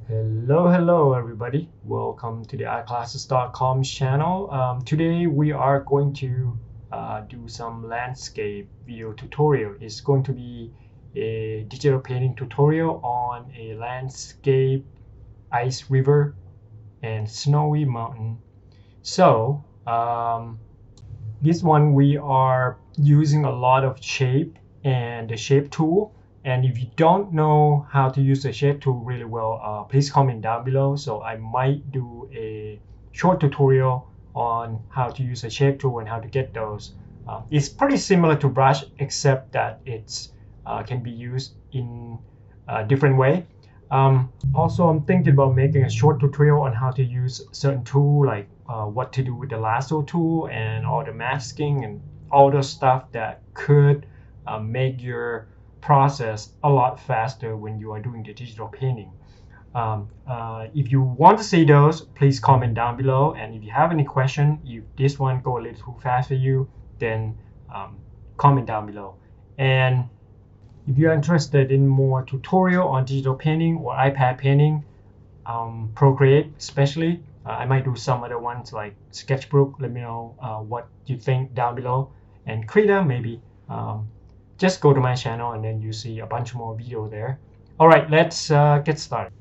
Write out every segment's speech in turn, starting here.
Hello everybody. Welcome to the iClasses.com channel. Today we are going to do some landscape video tutorial. It's going to be a digital painting tutorial on a landscape, ice river, and snowy mountain. So this one we are using a lot of shape and the shape tool. And if you don't know how to use the shape tool really well, please comment down below. So I might do a short tutorial on how to use the shape tool and how to get those. It's pretty similar to brush, except that it's can be used in a different way. Also, I'm thinking about making a short tutorial on how to use certain tool, like what to do with the Lasso Tool and all the masking and all the stuff that could make your process a lot faster when you are doing the digital painting. If you want to see those, please comment down below. And if you have any question, if this one go a little too fast for you, then comment down below. And if you're interested in more tutorial on digital painting or iPad painting, Procreate especially, I might do some other ones like Sketchbook. Let me know what you think down below. And Krita maybe. Just go to my channel and then you see a bunch more video there. All right, let's get started.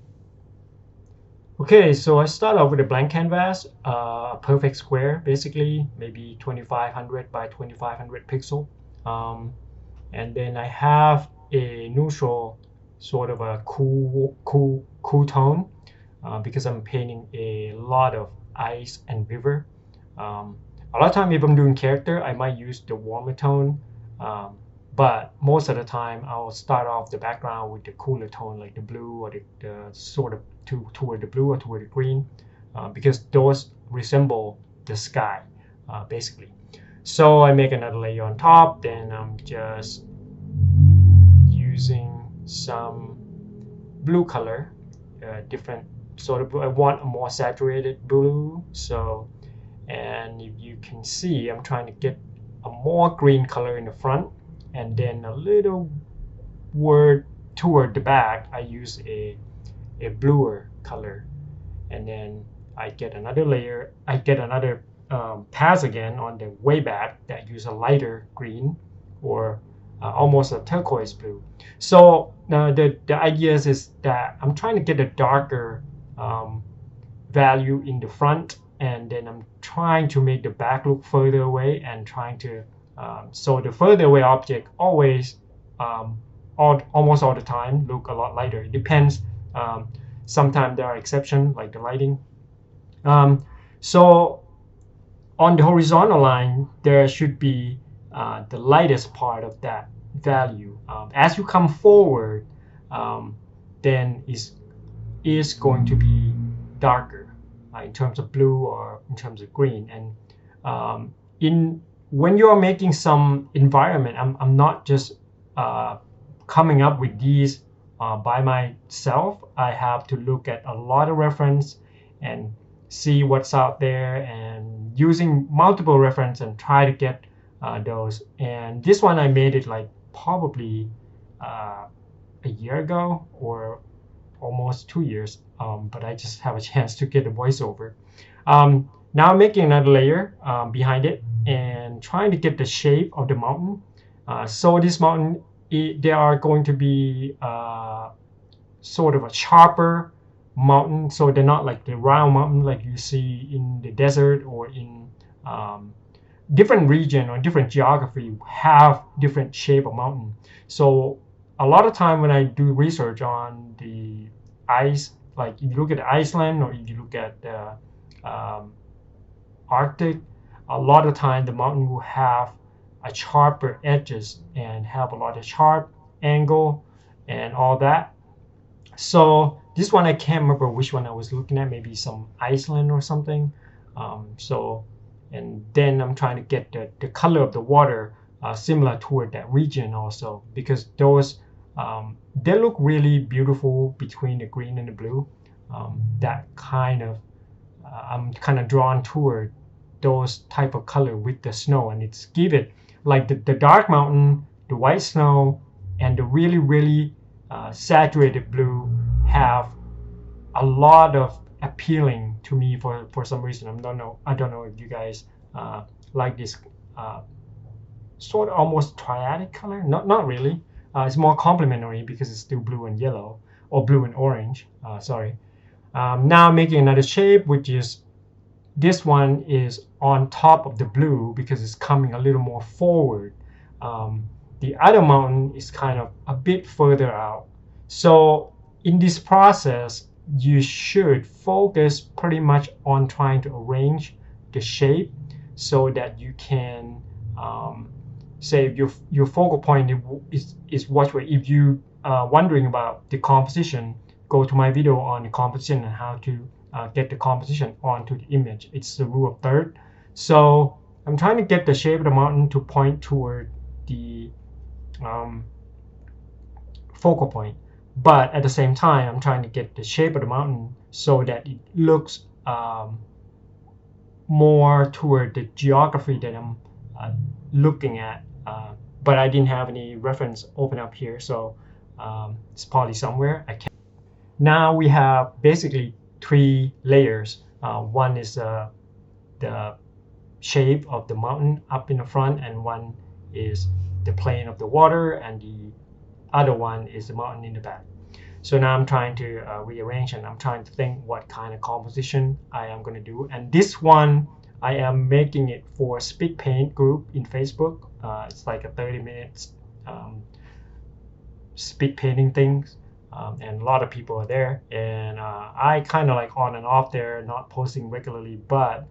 Okay, so I start off with a blank canvas, a perfect square, basically maybe 2500 by 2500 pixel. And then I have a neutral, sort of a cool tone, because I'm painting a lot of ice and river. A lot of time if I'm doing character, I might use the warmer tone. But most of the time, I'll start off the background with the cooler tone, like the blue or the sort of toward the blue or toward the green, because those resemble the sky, basically. So I make another layer on top, then I'm just using some blue color, different sort of, I want a more saturated blue. So, and if you can see, I'm trying to get a more green color in the front. And then a little word toward the back, I use a bluer color. And then I get another layer, I get another pass again on the way back that use a lighter green or almost a turquoise blue. So the idea is that I'm trying to get a darker value in the front, and then I'm trying to make the back look further away and trying to so the further away object always, almost all the time, look a lot lighter. It depends. Sometimes there are exceptions, like the lighting. So on the horizontal line, there should be the lightest part of that value. As you come forward, then is going to be darker in terms of blue or in terms of green. And when you're making some environment, I'm not just coming up with these by myself. I have to look at a lot of reference and see what's out there, and using multiple reference and try to get those. And this one I made it like probably a year ago or almost 2 years, but I just have a chance to get a voiceover. Now I'm making another layer behind it and trying to get the shape of the mountain. So this mountain, they are going to be sort of a sharper mountain. So they're not like the round mountain like you see in the desert or in different region or different geography have different shape of mountain. So a lot of time when I do research on the ice, like if you look at Iceland or if you look at the Arctic, a lot of time the mountain will have a sharper edges and have a lot of sharp angle and all that. So this one I can't remember which one I was looking at, maybe some Iceland or something. So, and then I'm trying to get the color of the water similar toward that region also, because those they look really beautiful between the green and the blue. That kind of I'm kind of drawn toward those type of color with the snow, and it's give it like the dark mountain, the white snow, and the really saturated blue have a lot of appealing to me for some reason. I don't know if you guys like this sort of almost triadic color. Not really. It's more complementary because it's still blue and yellow, or blue and orange. Sorry. Now I'm making another shape, which is this one is on top of the blue because it's coming a little more forward. The other mountain is kind of a bit further out. So in this process, you should focus pretty much on trying to arrange the shape so that you can say your focal point is what way. If you are wondering about the composition, go to my video on the composition and how to get the composition onto the image. It's the rule of third. So I'm trying to get the shape of the mountain to point toward the focal point, but at the same time I'm trying to get the shape of the mountain so that it looks more toward the geography that I'm looking at, but I didn't have any reference open up here, so it's probably somewhere. Now we have basically 3 layers. One is the shape of the mountain up in the front, and one is the plane of the water, and the other one is the mountain in the back. So now I'm trying to rearrange, and I'm trying to think what kind of composition I am going to do. And this one, I am making it for Speed Paint group in Facebook. It's like a 30 minutes speed painting things, and a lot of people are there. And I kind of like on and off there, not posting regularly, but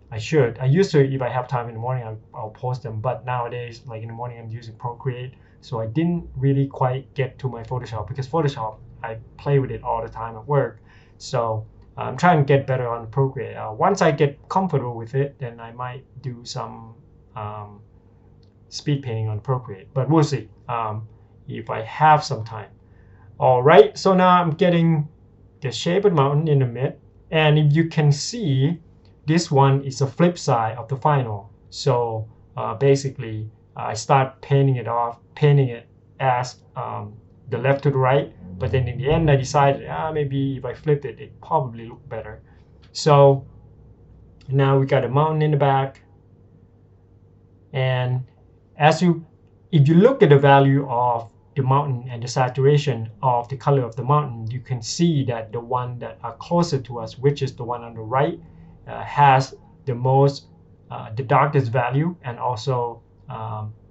I should. I used to, if I have time in the morning, I'll post them. But nowadays, like in the morning, I'm using Procreate. So I didn't really quite get to my Photoshop, because Photoshop, I play with it all the time at work. So I'm trying to get better on Procreate. Once I get comfortable with it, then I might do some speed painting on Procreate. But we'll see if I have some time. All right, so now I'm getting the shape of the mountain in the mid. And if you can see, this one is a flip side of the final. So basically, I start painting it as the left to the right, but then in the end I decided maybe if I flipped it, it probably looked better. So now we got a mountain in the back, and if you look at the value of the mountain and the saturation of the color of the mountain, you can see that the one that are closer to us, which is the one on the right, has the darkest value, and also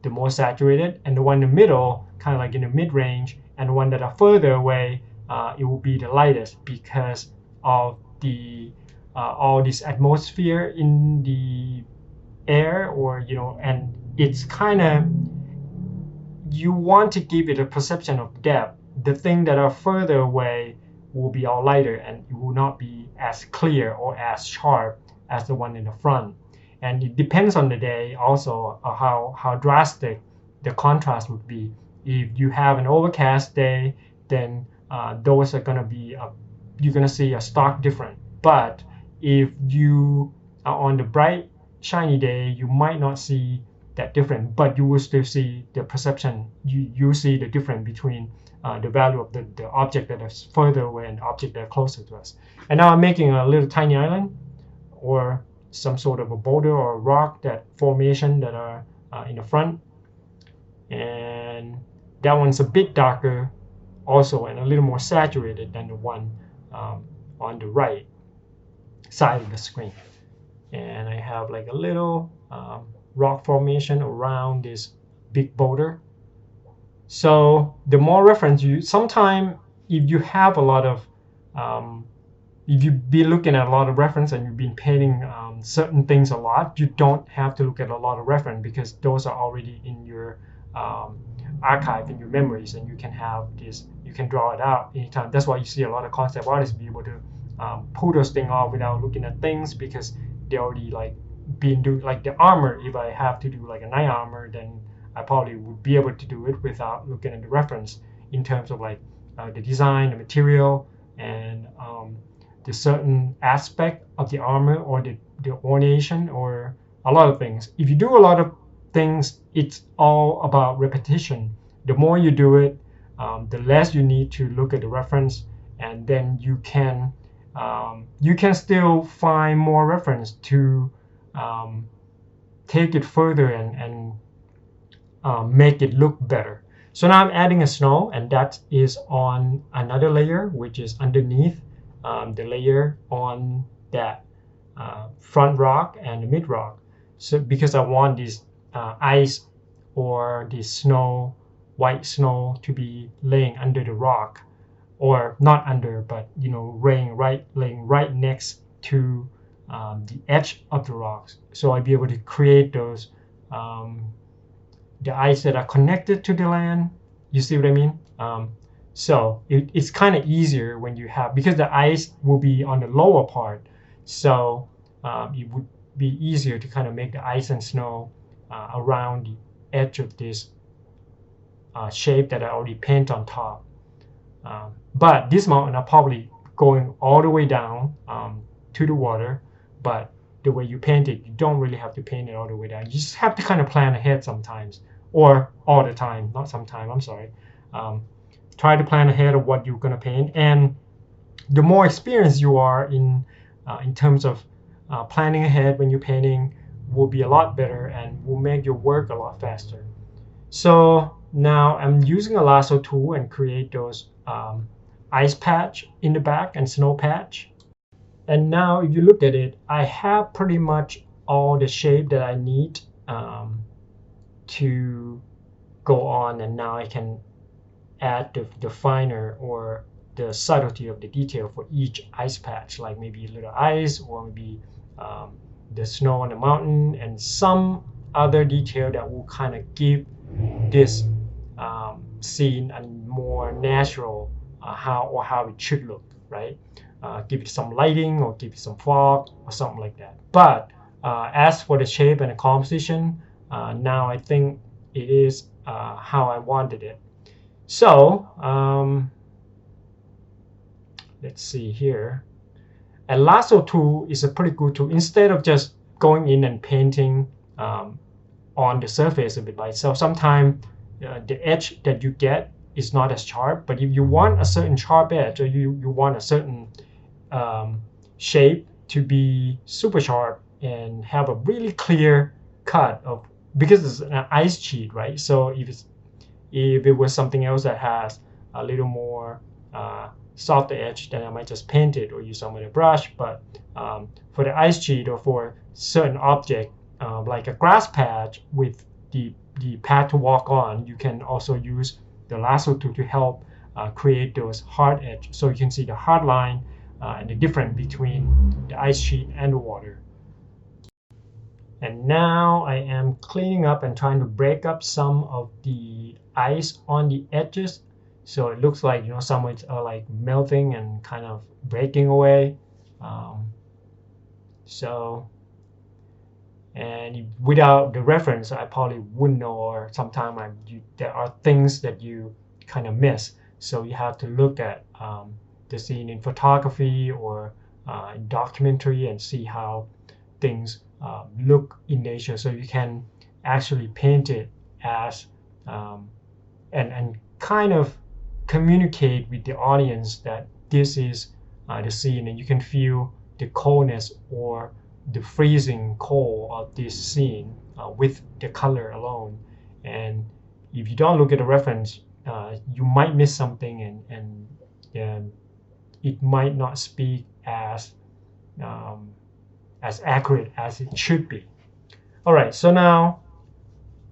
the more saturated, and the one in the middle, kind of like in the mid-range, and the one that are further away, it will be the lightest because of the all this atmosphere in the air, or and it's kind of, you want to give it a perception of depth. The things that are further away will be all lighter, and it will not be as clear or as sharp as the one in the front. And it depends on the day also how drastic the contrast would be. If you have an overcast day, then those are going to be, you're going to see a stark difference. But if you are on the bright, shiny day, you might not see that difference, but you will still see the perception. You see the difference between the value of the object that is further away and the object that are closer to us. And now I'm making a little tiny island, or some sort of a boulder or a rock, that formation that are in the front. And that one's a bit darker also, and a little more saturated than the one on the right side of the screen. And I have like a little rock formation around this big boulder. So the more reference sometime if you have a lot of if you've been looking at a lot of reference and you've been painting certain things a lot, you don't have to look at a lot of reference, because those are already in your archive, in your memories, and you can have this, you can draw it out anytime. That's why you see a lot of concept artists be able to pull those things off without looking at things, because they already like been doing, like the armor. If I have to do like a knight armor, then I probably would be able to do it without looking at the reference in terms of like the design, the material, and the certain aspect of the armor, or the ornation, or a lot of things. If you do a lot of things, it's all about repetition. The more you do it, the less you need to look at the reference, and then you can still find more reference to take it further and make it look better. So now I'm adding a snow, and that is on another layer, which is underneath the layer on that front rock and the mid rock. So because I want this ice or the snow, white snow, to be laying under the rock, or not under, but laying right next to the edge of the rocks. So I'll be able to create those the ice that are connected to the land. You see what I mean? So it's kind of easier when you have, because the ice will be on the lower part, so it would be easier to kind of make the ice and snow around the edge of this shape that I already paint on top. But this mountain are probably going all the way down to the water, but the way you paint it, you don't really have to paint it all the way down. You just have to kind of plan ahead sometimes, or all the time, not sometime, I'm sorry. Try to plan ahead of what you're going to paint, and the more experienced you are in terms of planning ahead when you're painting, will be a lot better and will make your work a lot faster. So now I'm using a lasso tool and create those ice patch in the back and snow patch. And now if you look at it, I have pretty much all the shape that I need to go on, and now I can add the finer or the subtlety of the detail for each ice patch, like maybe a little ice, or maybe the snow on the mountain, and some other detail that will kind of give this scene a more natural how it should look, right? Give it some lighting, or give it some fog, or something like that. But as for the shape and the composition, now I think it is how I wanted it. So let's see here. A lasso tool is a pretty good tool. Instead of just going in and painting on the surface of it by itself, sometimes the edge that you get is not as sharp. But if you want a certain sharp edge, or you want a certain shape to be super sharp and have a really clear cut of, because it's an ice sheet, right? So if it was something else that has a little more softer edge, then I might just paint it or use some other brush. But for the ice sheet, or for certain object like a grass patch with the path to walk on, you can also use the lasso tool to help create those hard edge, so you can see the hard line and the difference between the ice sheet and the water. And now I am cleaning up and trying to break up some of the ice on the edges, so it looks like some of it are like melting and kind of breaking away. And without the reference, I probably wouldn't know, or sometimes there are things that you kind of miss. So you have to look at the scene in photography or in documentary and see how things look in nature, so you can actually paint it as and kind of communicate with the audience that this is the scene, and you can feel the coldness or the freezing cold of this scene with the color alone. And if you don't look at the reference, you might miss something, and it might not speak as accurate as it should be. All right, so now,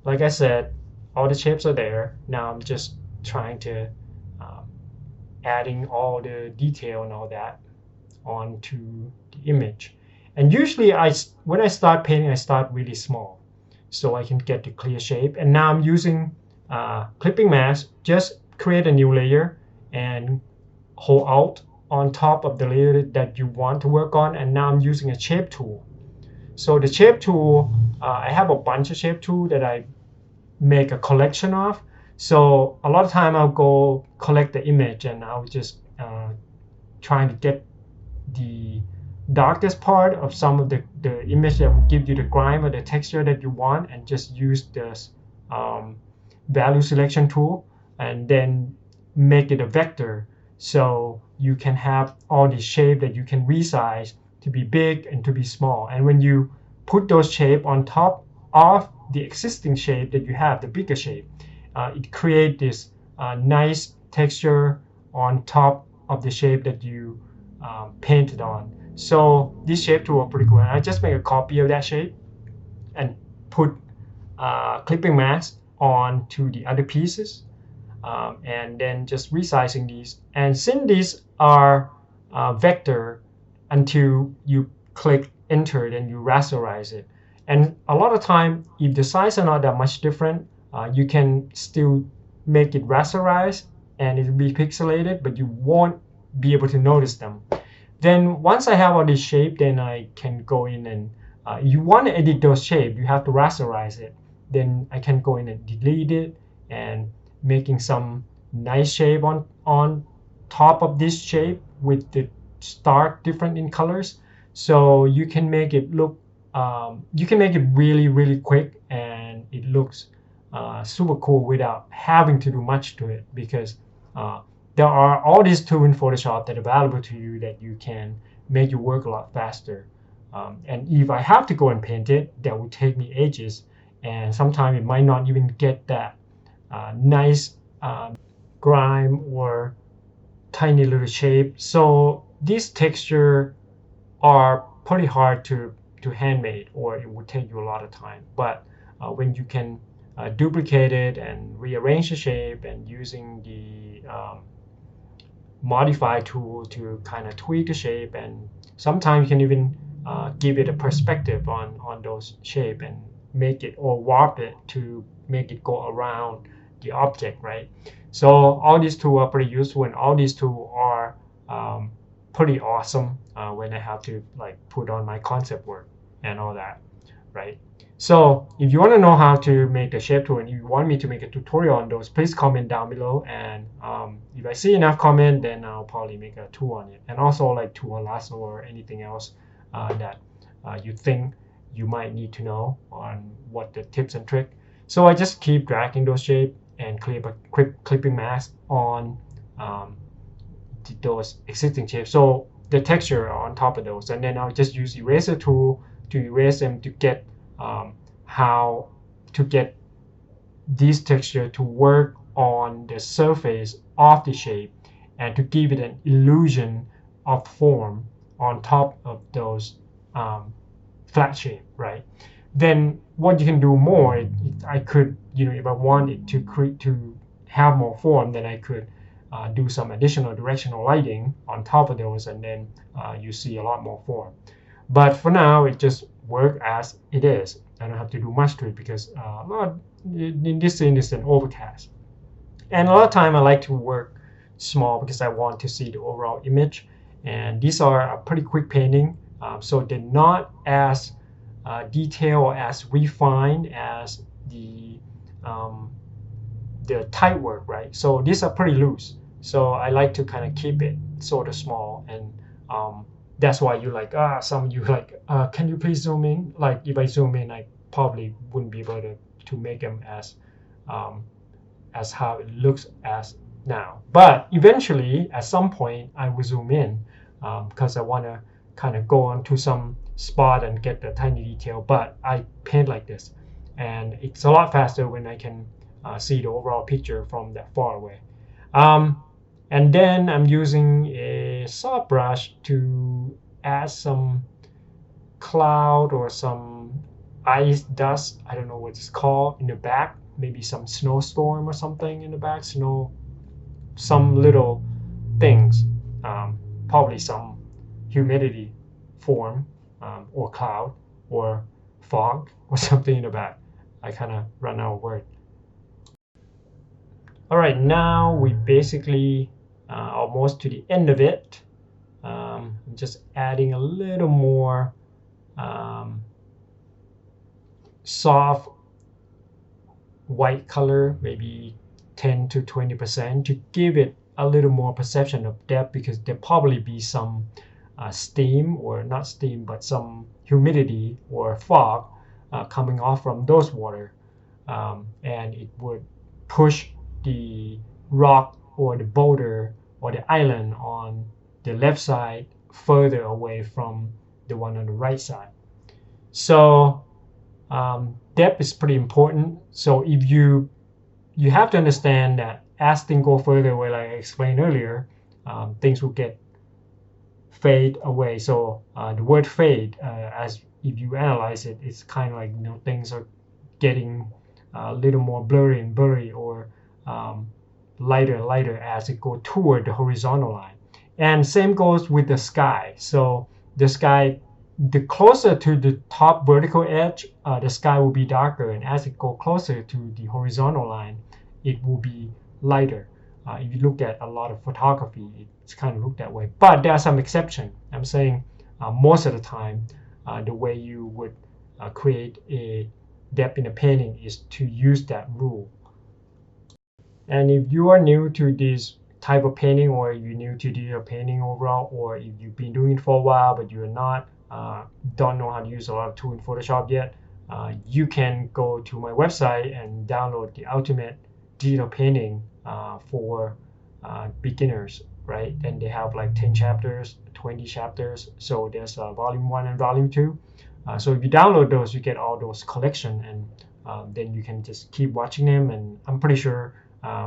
like I said, all the shapes are there. Now I'm just trying to adding all the detail and all that onto the image. And usually when I start painting, I start really small, so I can get the clear shape. And now I'm using clipping mask. Just create a new layer and hold Alt on top of the layer that you want to work on. And now I'm using a shape tool. So the shape tool, I have a bunch of shape tools that I make a collection of. So a lot of time I'll go collect the image, and I'll just trying to get the darkest part of some of the image that will give you the grime or the texture that you want, and just use this value selection tool and then make it a vector. So you can have all these shapes that you can resize to be big and to be small. And when you put those shapes on top of the existing shape that you have, the bigger shape, it creates this nice texture on top of the shape that you painted on. So this shape tool are pretty cool. And I just make a copy of that shape and put clipping mask onto the other pieces, and then just resizing these. And since these are vector, until you click enter, then you rasterize it. And a lot of time, if the size are not that much different, you can still make it rasterized and it will be pixelated, but you won't be able to notice them. Then once I have all this shape, then I can go in and you want to edit those shapes, you have to rasterize it. Then I can go in and delete it and making some nice shape on top of this shape with the stark different in colors. So you can make it look, you can make it really quick, and it looks super cool without having to do much to it, because there are all these tools in Photoshop that are available to you that you can make your work a lot faster. And if I have to go and paint it, that would take me ages, and sometimes it might not even get that nice grime or tiny little shape. So these textures are pretty hard to handmade, or it would take you a lot of time. But when you can duplicate it and rearrange the shape, and using the modify tool to kind of tweak the shape, and sometimes you can even give it a perspective on those shape and make it, or warp it to make it go around the object, right? So all these tools are pretty useful, and all these tools are pretty awesome when I have to like put on my concept work and all that, right? So if you want to know how to make the shape tool and you want me to make a tutorial on those, please comment down below. And if I see enough comment, then I'll probably make a tool on it. And also like tool or lasso or anything else that you think you might need to know on what the tips and tricks. So I just keep dragging those shapes and clipping mask on those existing shapes, so the texture on top of those, and then I'll just use eraser tool to erase them to get how to get this texture to work on the surface of the shape, and to give it an illusion of form on top of those flat shape, right? Then what you can do more, I could, if I wanted to have more form, then I could do some additional directional lighting on top of those, and then you see a lot more form. But for now, it just works as it is. I don't have to do much to it, because in this scene is an overcast. And a lot of time I like to work small because I want to see the overall image. And these are a pretty quick painting, so they're not as detailed or as refined as the tight work, right? So these are pretty loose. So I like to kind of keep it sort of small, and that's why you like some you like can you please zoom in? Like if I zoom in, I probably wouldn't be able to make them as how it looks as now. But eventually, at some point, I will zoom in because I want to kind of go on to some spot and get the tiny detail. But I paint like this, and it's a lot faster when I can see the overall picture from that far away. And then I'm using a soft brush to add some cloud or some ice dust, I don't know what it's called, in the back, maybe some snowstorm or something in the back, some little things, probably some humidity form, or cloud or fog or something in the back. I kind of run out of words. All right, now we basically almost to the end of it. I'm just adding a little more soft white color, maybe 10 to 20%, to give it a little more perception of depth, because there probably be some steam, or not steam, but some humidity or fog coming off from those water, and it would push the rock or the boulder or the island on the left side further away from the one on the right side. So depth is pretty important. So if you have to understand that as things go further away, like I explained earlier, things will get fade away. So the word fade, as if you analyze it, it's kind of like, you know, things are getting a little more blurry or lighter and lighter as it goes toward the horizontal line. And same goes with the sky. So the sky, the closer to the top vertical edge, the sky will be darker, and as it goes closer to the horizontal line, it will be lighter. If you look at a lot of photography, it's kind of looked that way. But there are some exceptions. I'm saying most of the time, the way you would create a depth in a painting is to use that rule. And if you are new to this type of painting, or you're new to digital painting overall, or if you've been doing it for a while but you're not, don't know how to use a lot of tools in Photoshop yet, you can go to my website and download the ultimate digital painting for beginners, right? And they have like 10 chapters, 20 chapters. So there's volume 1 and volume 2. So if you download those, you get all those collection, and then you can just keep watching them, and I'm pretty sure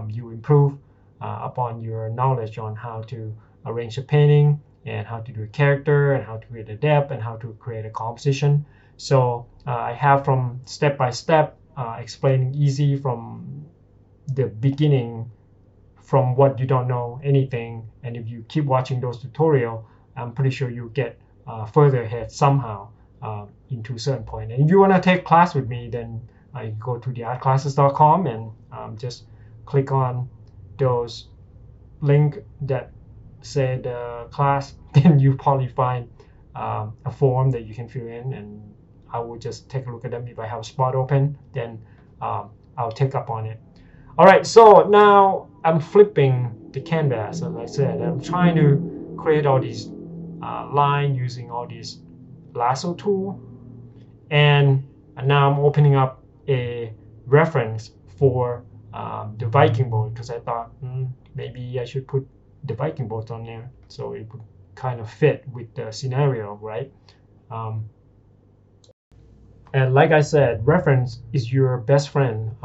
you improve upon your knowledge on how to arrange a painting, and how to do a character, and how to create a depth, and how to create a composition. So I have from step by step, explaining easy from the beginning, from what you don't know anything. And if you keep watching those tutorials, I'm pretty sure you'll get further ahead somehow into a certain point. And if you want to take class with me, then you go to theartclasses.com and just click on those link that say the class. Then you probably find a form that you can fill in, and I will just take a look at them. If I have a spot open, then I'll take up on it. All right, so now I'm flipping the canvas. As I said, I'm trying to create all these lines using all these Lasso Tool, and now I'm opening up a reference for the Viking boat, because I thought maybe I should put the Viking boat on there so it would kind of fit with the scenario, right? And like I said, reference is your best friend,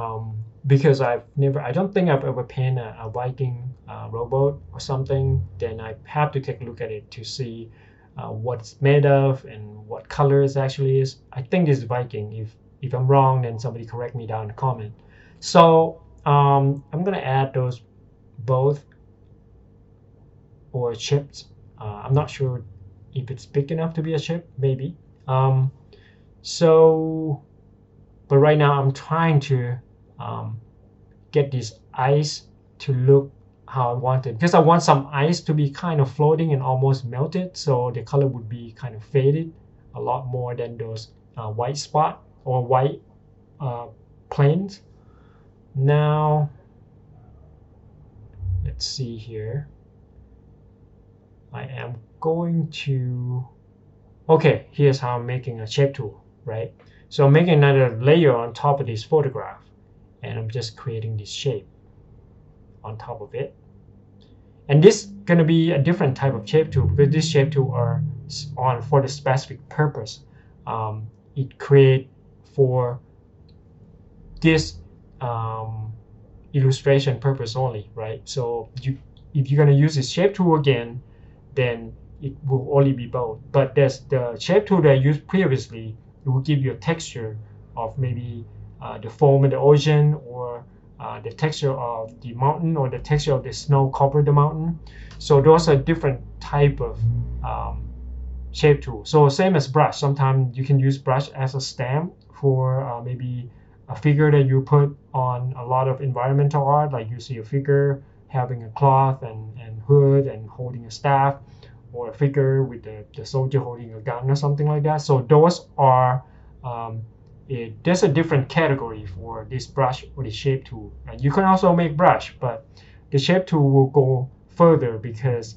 because I don't think I've ever painted a Viking rowboat or something. Then I have to take a look at it to see what it's made of and what color it actually is. I think this is Viking. If I'm wrong, then somebody correct me down in the comment. So I'm gonna add those both, or chips. I'm not sure if it's big enough to be a chip, maybe. So, but right now I'm trying to get this ice to look how I want it, because I want some ice to be kind of floating and almost melted, so the color would be kind of faded a lot more than those white spot or white planes. Now, let's see here. I am going to, okay, here's how I'm making a shape tool, right? So I'm making another layer on top of this photograph, and I'm just creating this shape on top of it. And this is going to be a different type of shape tool, because this shape tool are on for the specific purpose. It create for this illustration purpose only, right? So if you're going to use this shape tool again, then it will only be both. But there's the shape tool that I used previously. It will give you a texture of maybe the foam of the ocean, or the texture of the mountain, or the texture of the snow cover the mountain. So those are different type of shape tool. So same as brush. Sometimes you can use brush as a stamp for maybe a figure that you put on a lot of environmental art, like you see a figure having a cloth and hood and holding a staff, or a figure with the soldier holding a gun or something like that. So those are there's a different category for this brush or the shape tool. And you can also make brush, but the shape tool will go further, because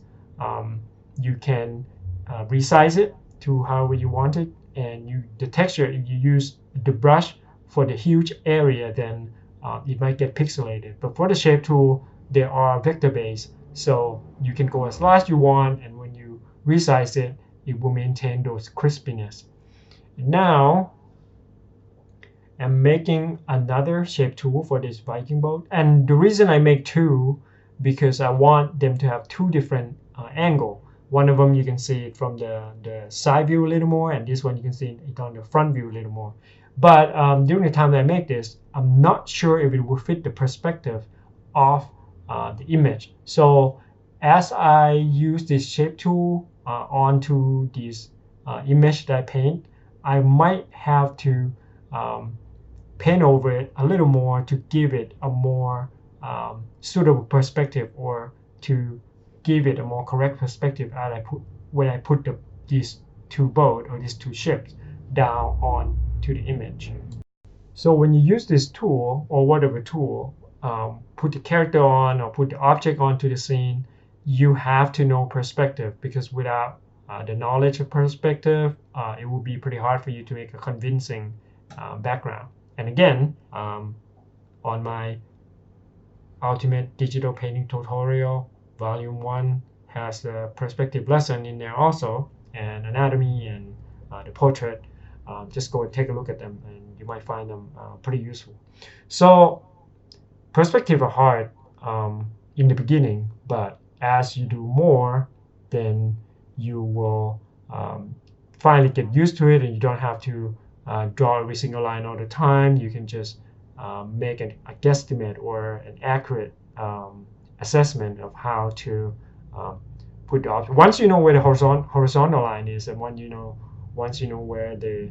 you can resize it to however you want it, and the texture, if you use the brush for the huge area, then it might get pixelated. But for the shape tool, there are vector-based So you can go as large as you want, and when you resize it, it will maintain those crispiness. And now I'm making another shape tool for this Viking boat, and the reason I make two, because I want them to have two different angle. One of them you can see it from the side view a little more, and this one you can see it on the front view a little more. But during the time that I make this, I'm not sure if it will fit the perspective of the image. So as I use this shape tool onto this image that I paint, I might have to paint over it a little more to give it a more suitable perspective, or to give it a more correct perspective as when I put these two boats or these two ships down on to the image. So when you use this tool or whatever tool, put the character on or put the object onto the scene, you have to know perspective, because without the knowledge of perspective, it will be pretty hard for you to make a convincing background. And again, on my Ultimate Digital Painting Tutorial, Volume 1 has the perspective lesson in there also, and anatomy and the portrait. Just go and take a look at them, and you might find them pretty useful. So perspective are hard in the beginning, but as you do more, then you will finally get used to it, and you don't have to draw every single line all the time. You can just make a guesstimate or an accurate assessment of how to put the object. Once you know where the horizontal line is, and once you know where the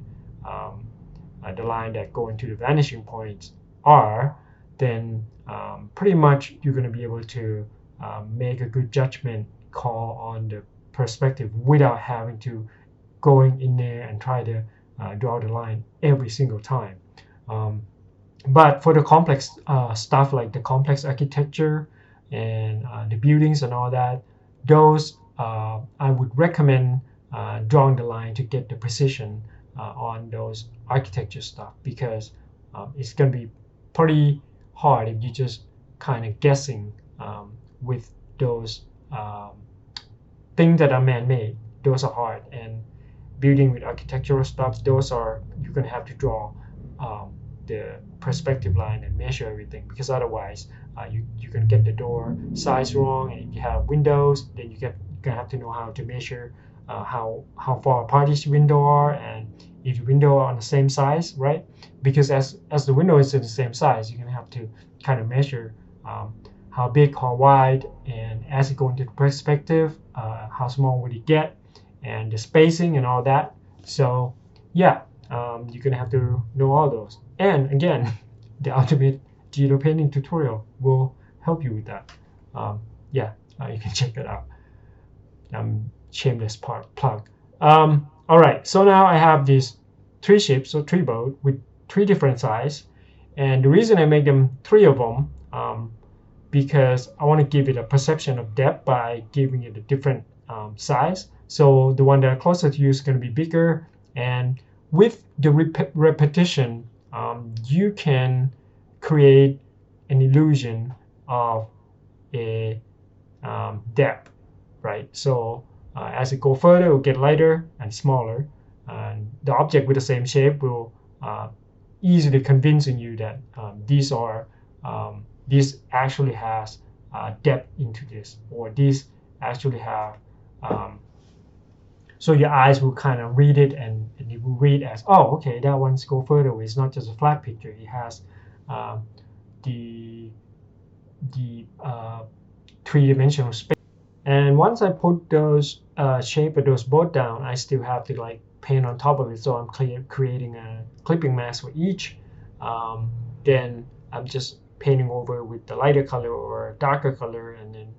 line that go into the vanishing points are, then pretty much you're going to be able to make a good judgment call on the perspective without having to going in there and try to draw the line every single time. But for the complex stuff, like the complex architecture and the buildings and all that, those I would recommend drawing the line to get the precision on those architecture stuff, because it's going to be pretty hard if you just kind of guessing with those things that are man-made. Those are hard, and building with architectural stuff, those are, you're going to have to draw the perspective line and measure everything, because otherwise you can get the door size wrong, and if you have windows, then you're gonna have to know how to measure how far apart each window are, and if the window are on the same size, right? Because as the window is in the same size, you're gonna have to kind of measure how big, how wide, and as you go into the perspective, how small will it get, and the spacing and all that. So yeah, you're gonna have to know all those. And again, the Ultimate Digital Painting Tutorial will help you with that. You can check that out. Shameless plug. All right, so now I have these three ships, or three boats with three different sizes, and the reason I make them three of them, because I want to give it a perception of depth by giving it a different size. So the one that are closer to you is going to be bigger, and with the repetition, you can create an illusion of a depth, right? So as it go further, it will get lighter and smaller, and the object with the same shape will easily convincing you that this actually has depth into this, or this actually have so your eyes will kind of read it, and it will read as, oh, okay, that one's go further away. It's not just a flat picture. It has the three-dimensional space. And once I put those shape of those both down, I still have to like paint on top of it. So I'm creating a clipping mask for each. Then I'm just painting over with the lighter color or darker color, and then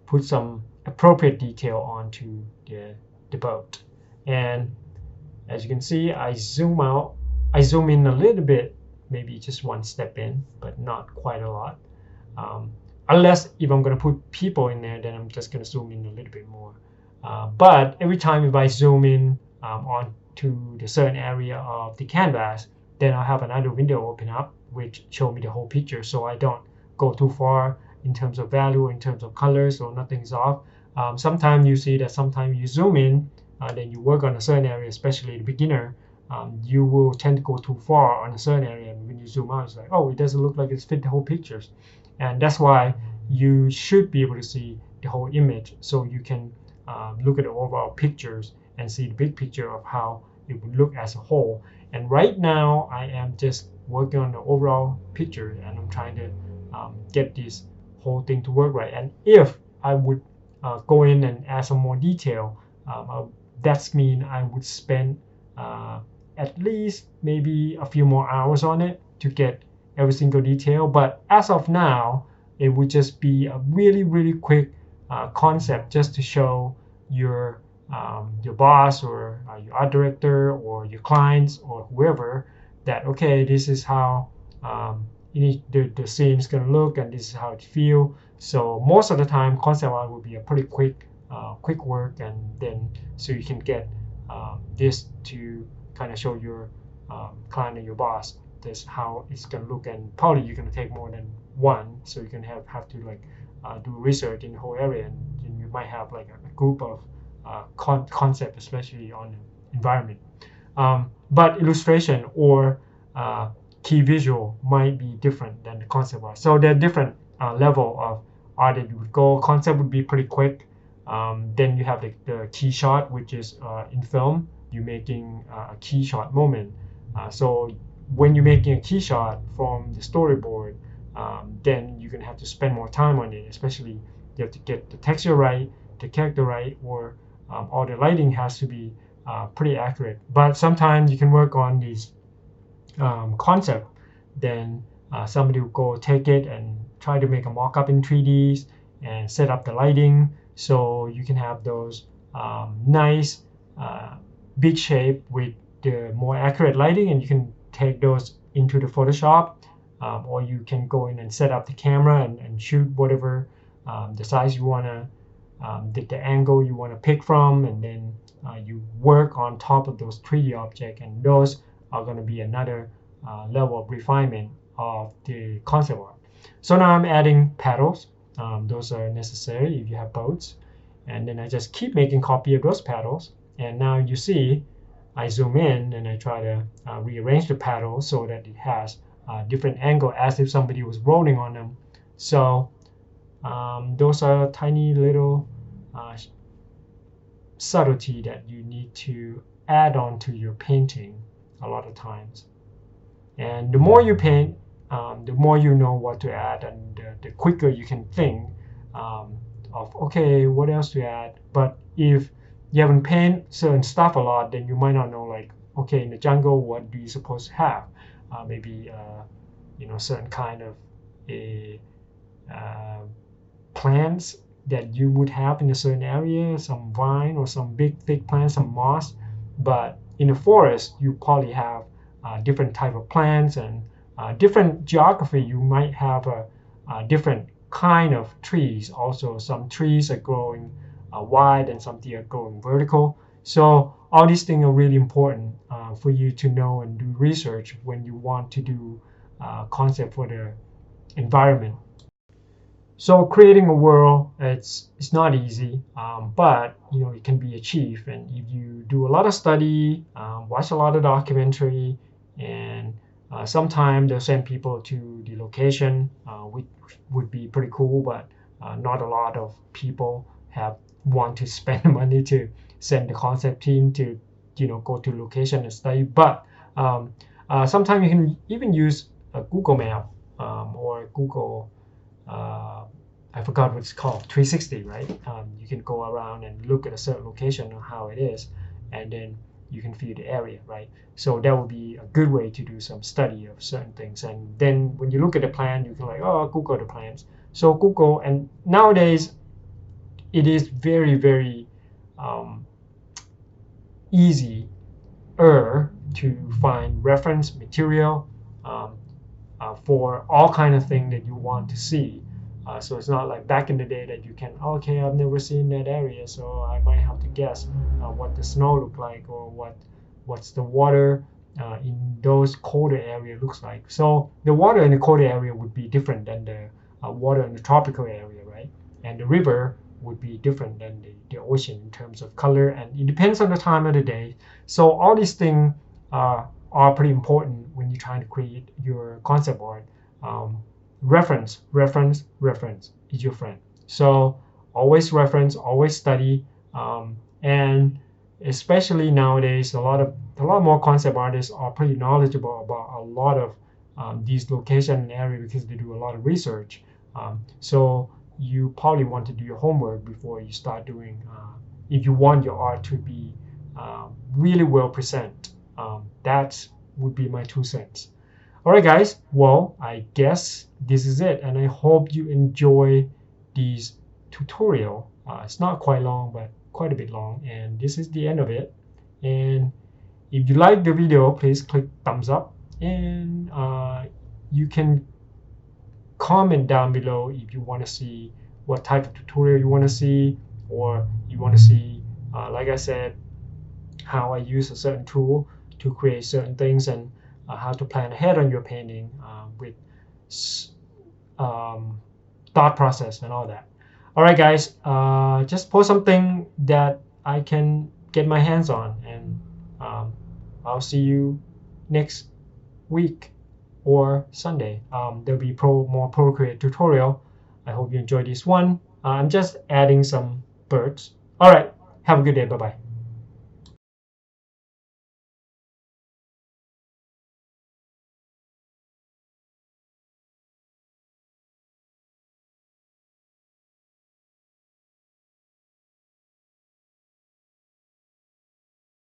put some appropriate detail onto the boat. And as you can see, I zoom in a little bit, maybe just one step in, but not quite a lot. Unless if I'm going to put people in there, then I'm just going to zoom in a little bit more. But every time if I zoom in onto the certain area of the canvas, then I'll have another window open up which show me the whole picture, so I don't go too far in terms of value, in terms of colors, so nothing's off. Sometimes you see that sometimes you zoom in, then you work on a certain area, especially the beginner, you will tend to go too far on a certain area, and when you zoom out, it's like, oh, it doesn't look like it's fit the whole pictures. And that's why you should be able to see the whole image, so you can look at the overall pictures and see the big picture of how it would look as a whole. And right now I am just working on the overall picture, and I'm trying to get this whole thing to work right. And if I would go in and add some more detail, that's mean I would spend at least maybe a few more hours on it to get every single detail. But as of now, it would just be a really quick concept just to show your boss or your art director or your clients or whoever that, okay, this is how the scene is going to look, and this is how it feel. So most of the time concept art will be a pretty quick work, and then so you can get this to kind of show your client and your boss this how it's going to look. And probably you're going to take more than one, so you can have to like do research in the whole area, and you might have like a group of concept, especially on environment. But illustration or key visual might be different than the concept art. So there are different level of art that you would go. Concept would be pretty quick. Then you have the key shot, which is in film, you're making a key shot moment. So when you're making a key shot from the storyboard, then you're gonna have to spend more time on it, especially you have to get the texture right, the character right, or all the lighting has to be pretty accurate. But sometimes you can work on these concept, then somebody will go take it and try to make a mock-up in 3D and set up the lighting, so you can have those nice big shape with the more accurate lighting, and you can take those into the Photoshop, or you can go in and set up the camera and shoot whatever the size you want to, the angle you want to pick from, and then you work on top of those 3D objects, and those are going to be another level of refinement of the concept art. So now I'm adding paddles. Those are necessary if you have boats, and then I just keep making copy of those paddles. And now you see I zoom in and I try to rearrange the paddle so that it has a different angle, as if somebody was rolling on them. So those are tiny little subtlety that you need to add on to your painting a lot of times. And the more you paint, the more you know what to add, and the quicker you can think of, okay, what else to add. But if you haven't painted certain stuff a lot, then you might not know, like, okay, in the jungle, what do you supposed to have? Maybe certain kind of plants that you would have in a certain area, some vine or some big thick plants, some moss. But in the forest, you probably have different type of plants, and different geography. You might have a different kind of trees. Also, some trees are growing wide, and some are growing vertical. So all these things are really important for you to know and do research when you want to do concept for the environment. So creating a world, it's not easy, but it can be achieved. And if you do a lot of study, watch a lot of documentary, and sometimes they'll send people to the location, which would be pretty cool, but not a lot of people want to spend money to send the concept team to go to location and study. But sometimes you can even use a Google Map or Google, I forgot what it's called, 360, right? You can go around and look at a certain location and how it is, and then you can view the area, right? So that would be a good way to do some study of certain things. And then when you look at the plan, you can Google the plans. So Google, and nowadays it is very easier to find reference material for all kind of things that you want to see. So it's not like back in the day that you can, okay, I've never seen that area, so I might have to guess what the snow look like, or what's the water in those colder area looks like. So the water in the colder area would be different than the water in the tropical area, right? And the river would be different than the ocean in terms of color, and it depends on the time of the day. So all these things are pretty important when you're trying to create your concept art. Reference is your friend. So always reference, always study, and especially nowadays, a lot more concept artists are pretty knowledgeable about a lot of these location and area because they do a lot of research. So you probably want to do your homework before you start doing. If you want your art to be really well presented, that would be my 2 cents. All right, guys. Well, I guess this is it, and I hope you enjoy these tutorial. It's not quite long, but quite a bit long, and this is the end of it. And if you like the video, please click thumbs up, and you can comment down below if you want to see what type of tutorial you want to see, or you want to see, like I said, how I use a certain tool to create certain things, and how to plan ahead on your painting with thought process and all that. All right, guys, just post something that I can get my hands on, and I'll see you next week or Sunday. There'll be more Procreate tutorial. I hope you enjoyed this one. I'm just adding some birds. All right, have a good day. Bye-bye.